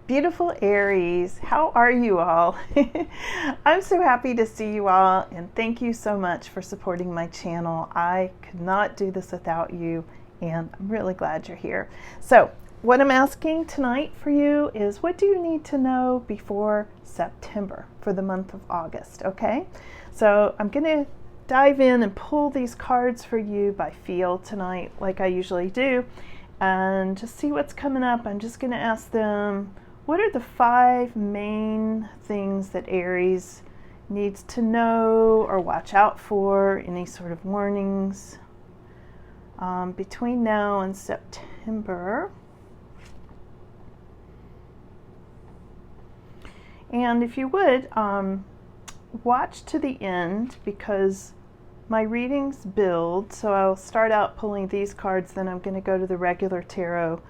Beautiful Aries, how are you all? I'm so happy to see you all, and thank you so much for supporting my channel. I could not do this without you, and I'm really glad you're here. So what I'm asking tonight for you is, what do you need to know before September for the month of August, okay? So I'm gonna dive in and pull these cards for you by feel tonight, like I usually do, and just see what's coming up. I'm just gonna ask them, what are the 5 main things that Aries needs to know or watch out for? Any sort of warnings between now and September? And if you would, watch to the end, because my readings build. So I'll start out pulling these cards, then I'm going to go to the regular tarot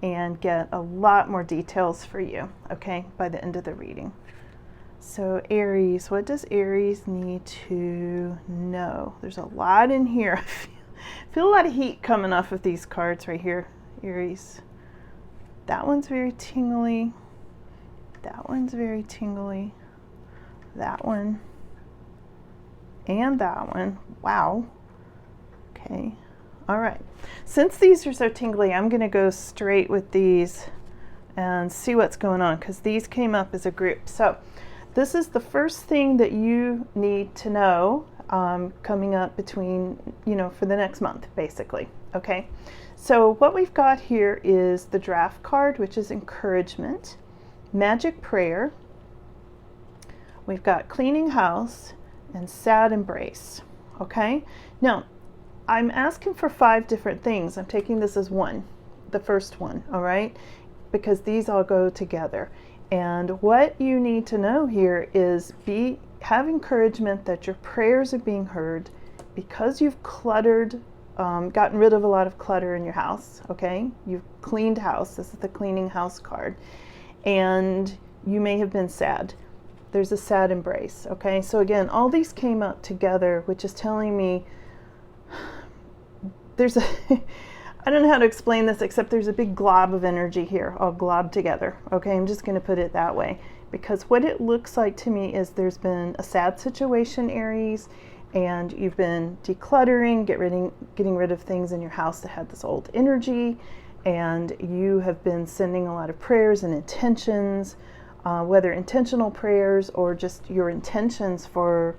and get a lot more details for you, okay, by the end of the reading. So Aries, what does Aries need to know? There's a lot in here. I feel a lot of heat coming off of these cards right here, Aries. That one's very tingly. That one's very tingly. That one. And that one. Wow. Okay. All right. Since these are so tingly, I'm going to go straight with these and see what's going on, because these came up as a group. So this is the first thing that you need to know coming up between, for the next month, basically. Okay. So what we've got here is the draft card, which is encouragement, magic prayer. We've got cleaning house and sad embrace. Okay. Now, I'm asking for 5 different things. I'm taking this as one, the first one, all right? Because these all go together. And what you need to know here is have encouragement that your prayers are being heard, because you've cluttered, gotten rid of a lot of clutter in your house, okay? You've cleaned house. This is the cleaning house card. And you may have been sad. There's a sad embrace, okay? So again, all these came up together, which is telling me there's a, I don't know how to explain this, except there's a big glob of energy here, all globbed together. Okay, I'm just going to put it that way, because what it looks like to me is there's been a sad situation, Aries, and you've been decluttering, getting rid of things in your house that had this old energy, and you have been sending a lot of prayers and intentions, whether intentional prayers or just your intentions for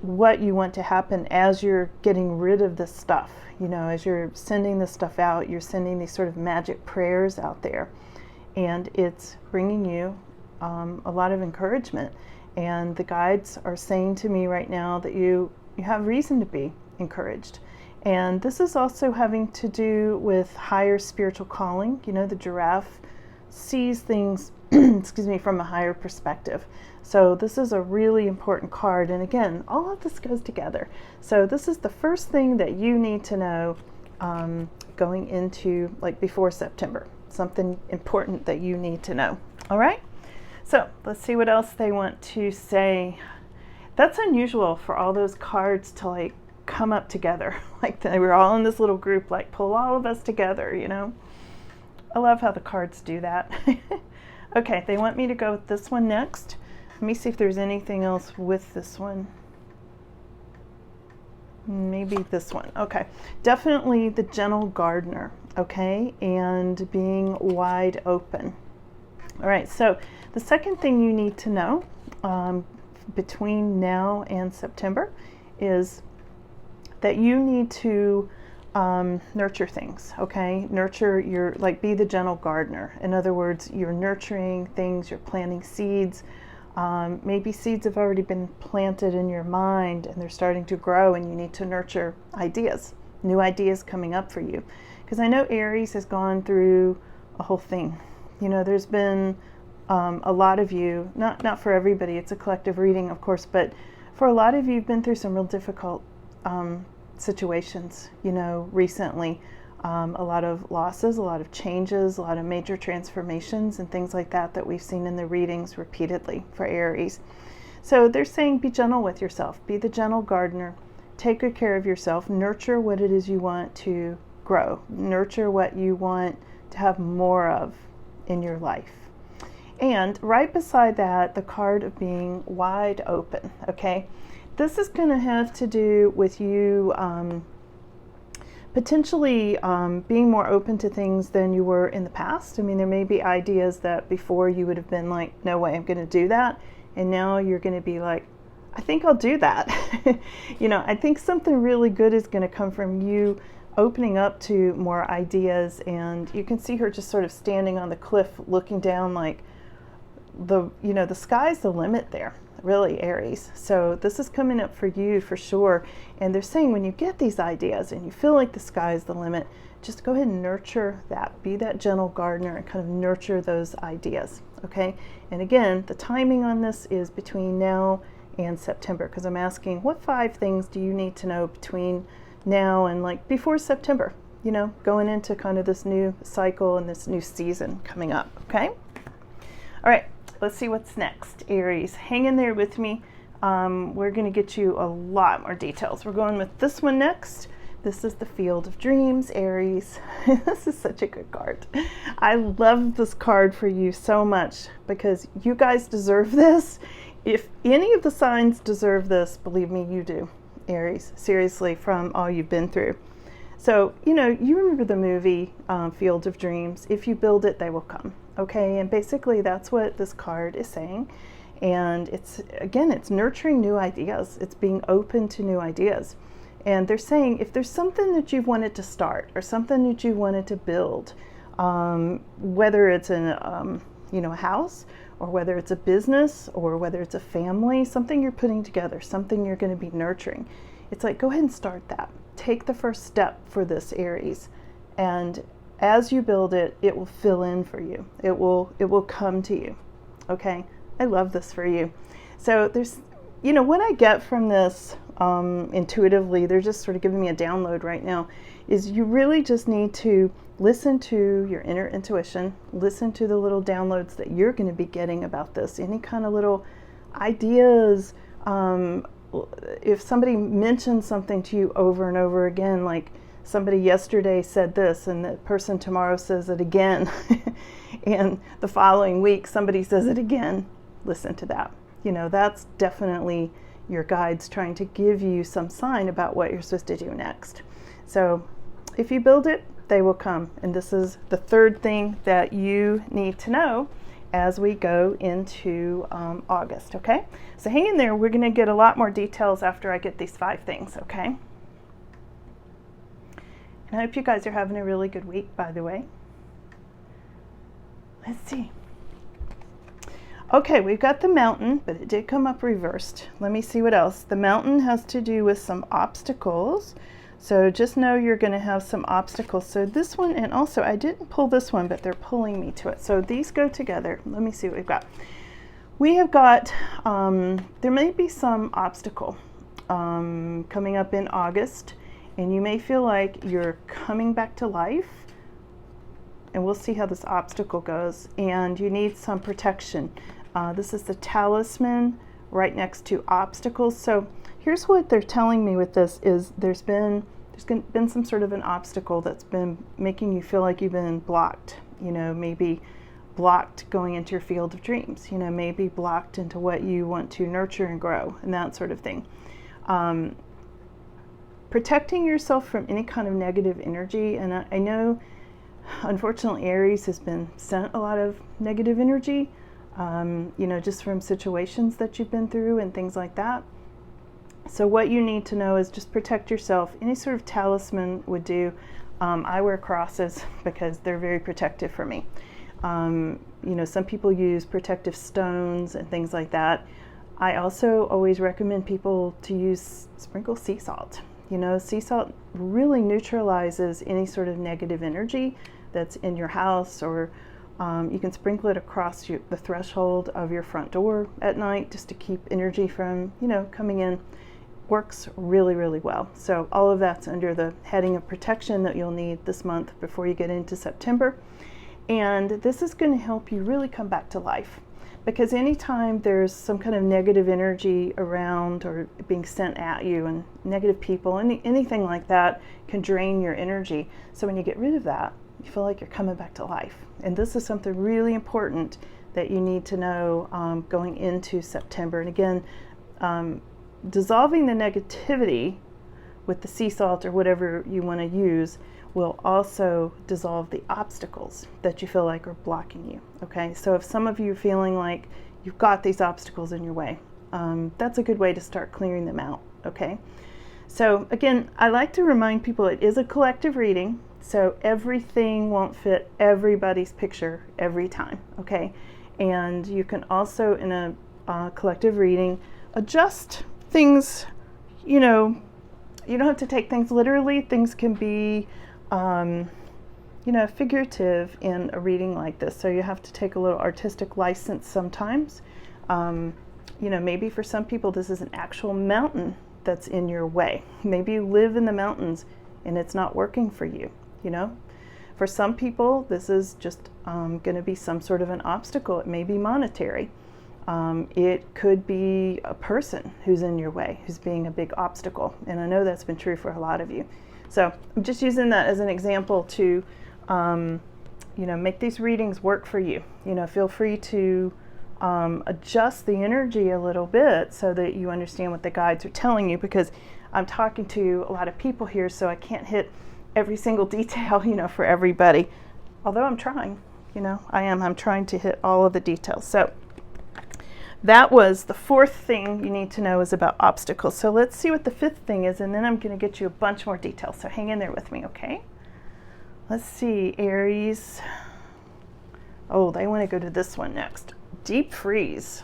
what you want to happen as you're getting rid of this stuff. As you're sending this stuff out, you're sending these sort of magic prayers out there, and it's bringing you a lot of encouragement. And the guides are saying to me right now that you have reason to be encouraged. And this is also having to do with higher spiritual calling. The giraffe sees things excuse me, from a higher perspective. So this is a really important card. And again, all of this goes together. So this is the first thing that you need to know going into, before September. Something important that you need to know. All right? So let's see what else they want to say. That's unusual for all those cards to come up together. They were all in this little group, pull all of us together, I love how the cards do that. Okay, they want me to go with this one next. Let me see if there's anything else with this one. Maybe this one. Okay, definitely the gentle gardener, okay, and being wide open. All right, so the second thing you need to know between now and September is that you need to nurture things, okay? Nurture be the gentle gardener. In other words, you're nurturing things, you're planting seeds. Maybe seeds have already been planted in your mind and they're starting to grow, and you need to nurture ideas, new ideas coming up for you. Because I know Aries has gone through a whole thing. There's been a lot of you, not for everybody, it's a collective reading, of course, but for a lot of you, you've been through some real difficult situations, recently. A lot of losses, a lot of changes, a lot of major transformations and things like that we've seen in the readings repeatedly for Aries. So they're saying be gentle with yourself, be the gentle gardener, take good care of yourself, nurture what it is you want to grow, nurture what you want to have more of in your life. And right beside that, the card of being wide open, okay? This is going to have to do with you potentially being more open to things than you were in the past. I mean, there may be ideas that before you would have been like, no way, I'm going to do that. And now you're going to be like, I think I'll do that. I think something really good is going to come from you opening up to more ideas. And you can see her just sort of standing on the cliff looking down, like the sky's the limit there, really, Aries. So this is coming up for you for sure. And they're saying when you get these ideas and you feel like the sky's the limit, just go ahead and nurture that. Be that gentle gardener and kind of nurture those ideas, okay? And again, the timing on this is between now and September, because I'm asking, what 5 things do you need to know between now and like before September, going into kind of this new cycle and this new season coming up, okay? All right, let's see what's next, Aries. Hang in there with me. We're going to get you a lot more details. We're going with this one next. This is the Field of Dreams, Aries. This is such a good card. I love this card for you so much because you guys deserve this. If any of the signs deserve this, believe me, you do, Aries. Seriously, from all you've been through. So, you remember the movie Field of Dreams. If you build it, they will come. Okay, and basically that's what this card is saying. And it's nurturing new ideas. It's being open to new ideas. And they're saying if there's something that you've wanted to start or something that you wanted to build, whether it's a house or whether it's a business or whether it's a family, something you're putting together, something you're going to be nurturing, it's like, go ahead and start that. Take the first step for this, Aries. And as you build it, it will fill in for you. It will come to you. Okay? I love this for you. So there's, what I get from this intuitively, they're just sort of giving me a download right now, is you really just need to listen to your inner intuition, listen to the little downloads that you're going to be getting about this, any kind of little ideas. If somebody mentions something to you over and over again, like somebody yesterday said this and the person tomorrow says it again, and the following week somebody says it again, listen to that. That's definitely your guides trying to give you some sign about what you're supposed to do next. So if you build it, they will come. And this is the third thing that you need to know as we go into August, okay? So hang in there. We're going to get a lot more details after I get these 5 things, okay? And I hope you guys are having a really good week, by the way. Let's see. Okay, we've got the mountain, but it did come up reversed. Let me see what else. The mountain has to do with some obstacles. So just know you're going to have some obstacles. So this one, and also I didn't pull this one, but they're pulling me to it. So these go together. Let me see what we've got. We have got, there may be some obstacle coming up in August, and you may feel like you're coming back to life, and we'll see how this obstacle goes, and you need some protection. This is the talisman right next to obstacles. So here's what they're telling me with this is there's been some sort of an obstacle that's been making you feel like you've been blocked, maybe blocked going into your field of dreams, maybe blocked into what you want to nurture and grow and that sort of thing. Protecting yourself from any kind of negative energy, and I know unfortunately Aries has been sent a lot of negative energy, just from situations that you've been through and things like that. So what you need to know is just protect yourself. Any sort of talisman would do. I wear crosses because they're very protective for me. Some people use protective stones and things like that. I also always recommend people to sprinkle sea salt. Sea salt really neutralizes any sort of negative energy that's in your house, or you can sprinkle it across the threshold of your front door at night just to keep energy from, coming in. Works really, really well. So all of that's under the heading of protection that you'll need this month before you get into September. And this is going to help you really come back to life, because anytime there's some kind of negative energy around or being sent at you, and negative people, anything like that can drain your energy. So when you get rid of that, you feel like you're coming back to life. And this is something really important that you need to know going into September. And again, dissolving the negativity with the sea salt or whatever you want to use will also dissolve the obstacles that you feel like are blocking you. Okay, so if some of you are feeling like you've got these obstacles in your way, that's a good way to start clearing them out. Okay, so again, I like to remind people it is a collective reading, so everything won't fit everybody's picture every time. Okay, and you can also, in a collective reading, adjust things. You know, you don't have to take things literally. Things can be figurative in a reading like this. So you have to take a little artistic license sometimes. Maybe for some people this is an actual mountain that's in your way. Maybe you live in the mountains and it's not working for you. For some people this is just going to be some sort of an obstacle. It may be monetary. It could be a person who's in your way, who's being a big obstacle. And I know that's been true for a lot of you. So I'm just using that as an example to, make these readings work for you. Feel free to adjust the energy a little bit so that you understand what the guides are telling you, because I'm talking to a lot of people here, so I can't hit every single detail, for everybody. Although I'm trying, I'm trying to hit all of the details. So that was the fourth thing you need to know is about obstacles. So let's see what the fifth thing is, and then I'm going to get you a bunch more details. So hang in there with me, okay? Let's see, Aries. Oh, they want to go to this one next. Deep freeze.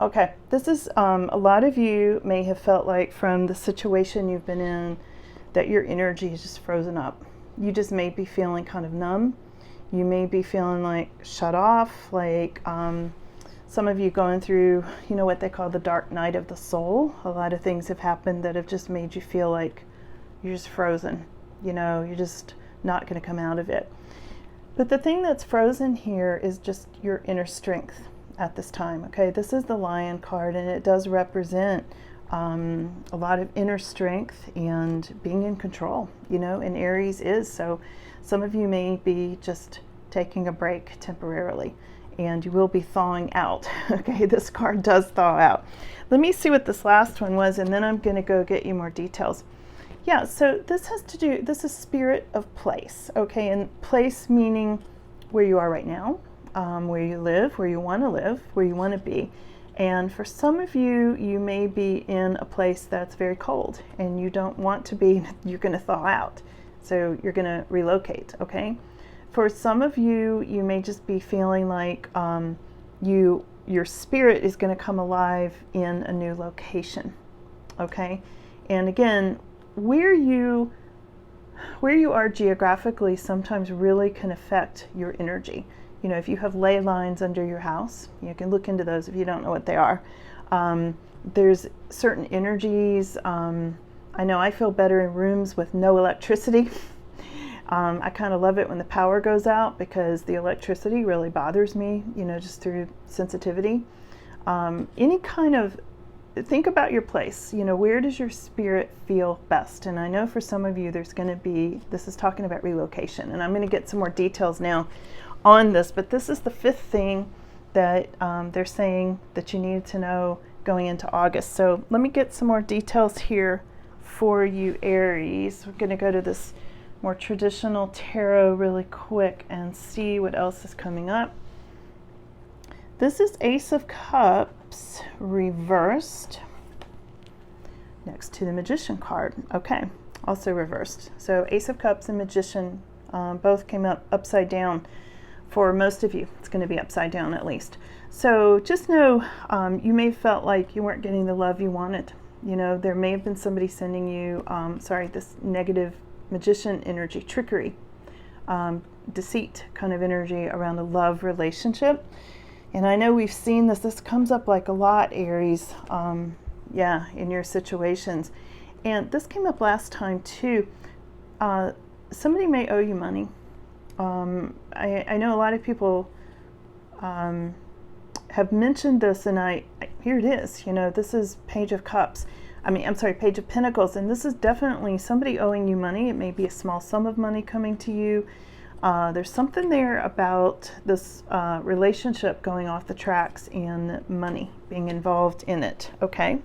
Okay, this is, a lot of you may have felt like from the situation you've been in that your energy is just frozen up. You just may be feeling kind of numb. You may be feeling like shut off, like, some of you going through, what they call the dark night of the soul. A lot of things have happened that have just made you feel like you're just frozen. You're just not going to come out of it. But the thing that's frozen here is just your inner strength at this time. Okay, this is the Lion card, and it does represent a lot of inner strength and being in control. And Aries is. So some of you may be just taking a break temporarily, and you will be thawing out. Okay, this card does thaw out. Let me see what this last one was, and then I'm going to go get you more details. Yeah, so this is spirit of place. Okay, and place meaning where you are right now, where you live, where you want to live, where you want to be. And for some of you, you may be in a place that's very cold, and you don't want to be. You're going to thaw out, so you're going to relocate. Okay. For some of you, you may just be feeling like your spirit is going to come alive in a new location. Okay, and again, where you are geographically sometimes really can affect your energy. If you have ley lines under your house, you can look into those if you don't know what they are. There's certain energies. I know I feel better in rooms with no electricity. I kind of love it when the power goes out, because the electricity really bothers me, just through sensitivity. Think about your place. Where does your spirit feel best? And I know for some of you there's going to be, this is talking about relocation, and I'm going to get some more details now on this, but this is the fifth thing that they're saying that you need to know going into August. So let me get some more details here for you, Aries. We're going to go to this more traditional tarot really quick and see what else is coming up. This is Ace of Cups reversed next to the Magician card. Okay, also reversed. So Ace of Cups and Magician both came up upside down. For most of you, it's going to be upside down at least. So just know you may have felt like you weren't getting the love you wanted. There may have been somebody sending you, this negative Magician energy, trickery, deceit kind of energy around a love relationship. And I know we've seen this comes up like a lot, Aries, in your situations. And this came up last time too. Somebody may owe you money. I know a lot of people have mentioned this, and here it is. This is Page of Cups. Page of Pentacles, and this is definitely somebody owing you money. It may be a small sum of money coming to you. There's something there about this relationship going off the tracks and money being involved in it, okay?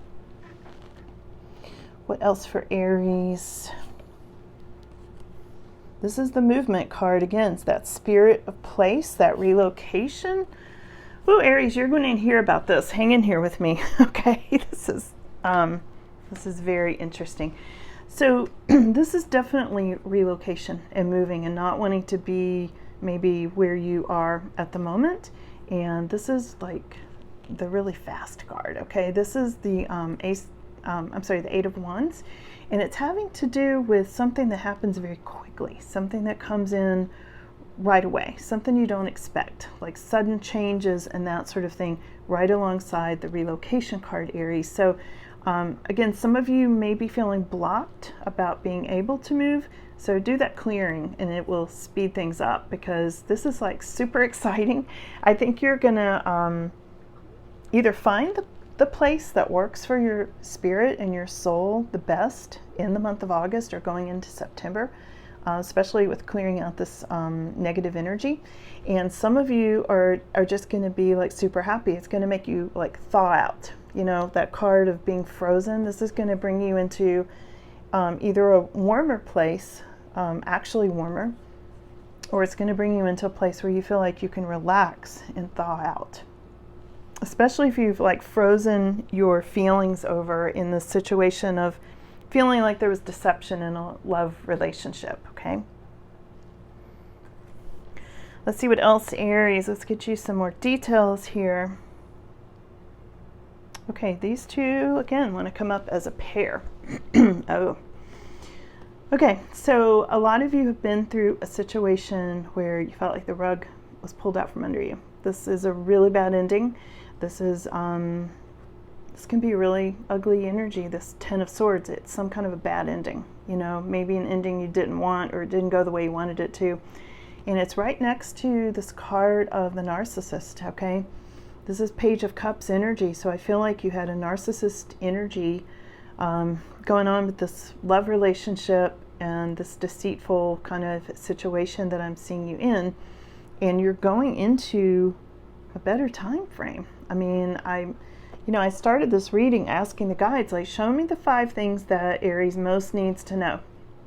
What else for Aries? This is the movement card again. It's that spirit of place, that relocation. Oh, Aries, you're going to hear about this. Hang in here with me, okay? This is very interesting. So this is definitely relocation and moving and not wanting to be maybe where you are at the moment. And this is like the really fast card, okay? This is the the Eight of Wands, and it's having to do with something that happens very quickly, something that comes in right away, something you don't expect, like sudden changes and that sort of thing, right alongside the relocation card, Aries. So again, some of you may be feeling blocked about being able to move, so do that clearing and it will speed things up, because this is like super exciting. I think you're gonna either find the place that works for your spirit and your soul the best in the month of August or going into September, especially with clearing out this negative energy. And some of you are just going to be like super happy. It's going to make you like thaw out. You know, that card of being frozen. This is going to bring you into either a warmer place, actually warmer, or it's going to bring you into a place where you feel like you can relax and thaw out. Especially if you've like frozen your feelings over in the situation of feeling like there was deception in a love relationship, okay? Let's see what else, Aries. Let's get you some more details here. Okay, these two, again, want to come up as a pair. Oh. Okay, so a lot of you have been through a situation where you felt like the rug was pulled out from under you. This is a really bad ending. This is, this can be really ugly energy, this Ten of Swords. It's some kind of a bad ending, you know, maybe an ending you didn't want or it didn't go the way you wanted it to. And it's right next to this card of the narcissist, okay? This is Page of Cups energy, so I feel like you had a narcissist energy going on with this love relationship and this deceitful kind of situation that I'm seeing you in, and you're going into a better time frame. I mean, I started this reading asking the guides, like, show me the 5 things that Aries most needs to know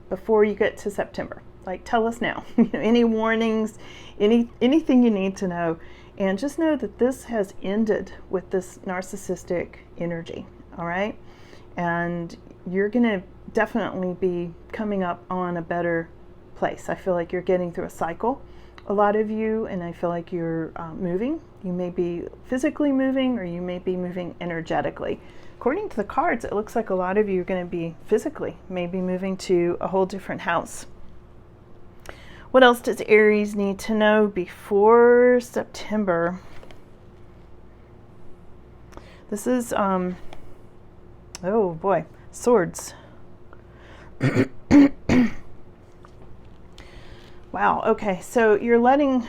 before you get to September. Like, tell us now. Any warnings, anything you need to know. And just know that this has ended with this narcissistic energy, all right? And you're going to definitely be coming up on a better place. I feel like you're getting through a cycle, a lot of you, and I feel like you're moving. You may be physically moving, or you may be moving energetically. According to the cards, it looks like a lot of you are going to be physically, maybe moving to a whole different house. What else does Aries need to know before September? This is, oh boy, Swords. Wow, okay, so you're letting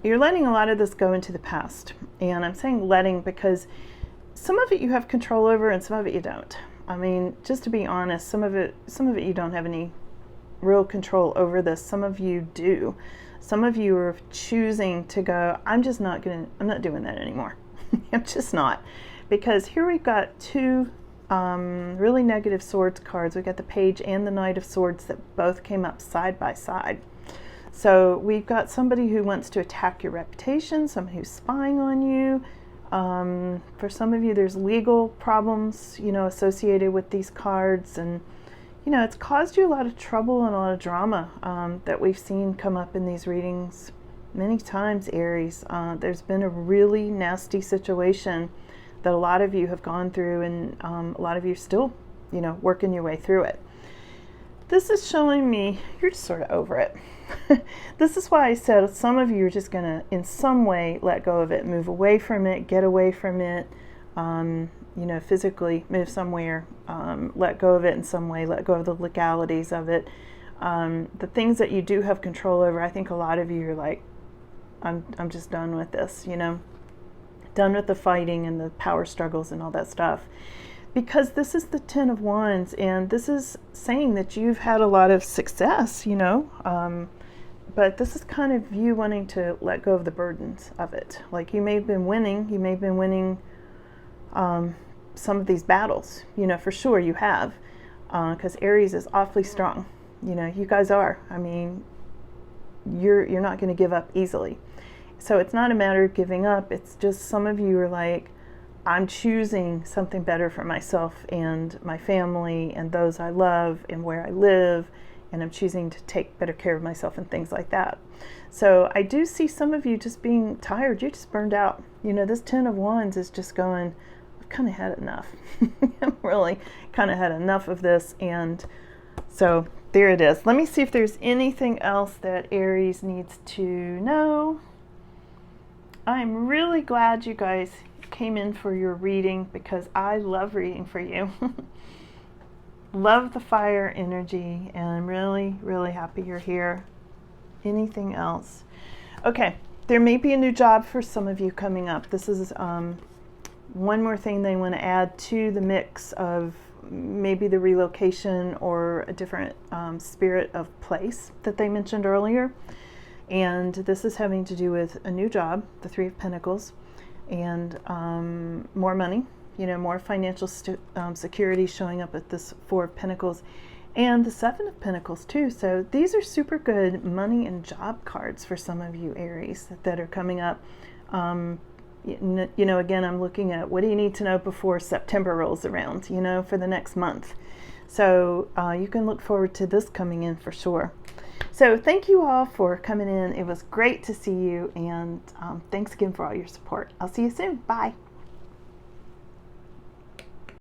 a lot of this go into the past. And I'm saying letting because some of it you have control over and some of it you don't. I mean, just to be honest, some of it you don't have any real control over this. Some of you do. Some of you are choosing to go, I'm not doing that anymore. I'm just not. Because here we've got 2 really negative Swords cards. We've got the Page and the Knight of Swords that both came up side by side. So we've got somebody who wants to attack your reputation, somebody who's spying on you. For some of you, there's legal problems, associated with these cards. And it's caused you a lot of trouble and a lot of drama that we've seen come up in these readings many times, Aries. There's been a really nasty situation that a lot of you have gone through, and a lot of you are still, working your way through it. This is showing me you're just sort of over it. This is why I said some of you are just going to, in some way, let go of it, move away from it, get away from it, physically move somewhere, let go of it in some way, let go of the legalities of it. The things that you do have control over, I think a lot of you are like, I'm just done with this, done with the fighting and the power struggles and all that stuff. Because this is the Ten of Wands, and this is saying that you've had a lot of success, but this is kind of you wanting to let go of the burdens of it. Like you may have been winning, some of these battles, for sure you have, because Aries is awfully strong. You guys are. I mean, you're not going to give up easily. So it's not a matter of giving up. It's just some of you are like, I'm choosing something better for myself and my family and those I love and where I live, and I'm choosing to take better care of myself and things like that. So I do see some of you just being tired. You're just burned out. This 10 of Wands is just going, I've kind of had enough. I've really kind of had enough of this. And so there it is. Let me see if there's anything else that Aries needs to know. I'm really glad you guys came in for your reading because I love reading for you. Love the fire energy, and I'm really, really happy you're here. Anything else? Okay, there may be a new job for some of you coming up. This is one more thing they want to add to the mix of maybe the relocation or a different spirit of place that they mentioned earlier. And this is having to do with a new job, the Three of Pentacles, and more money, more financial security showing up at this Four of Pentacles, and the Seven of Pentacles too. So these are super good money and job cards for some of you Aries that are coming up. Again, I'm looking at what do you need to know before September rolls around, for the next month. So you can look forward to this coming in for sure. So thank you all for coming in. It was great to see you, and thanks again for all your support. I'll see you soon. Bye.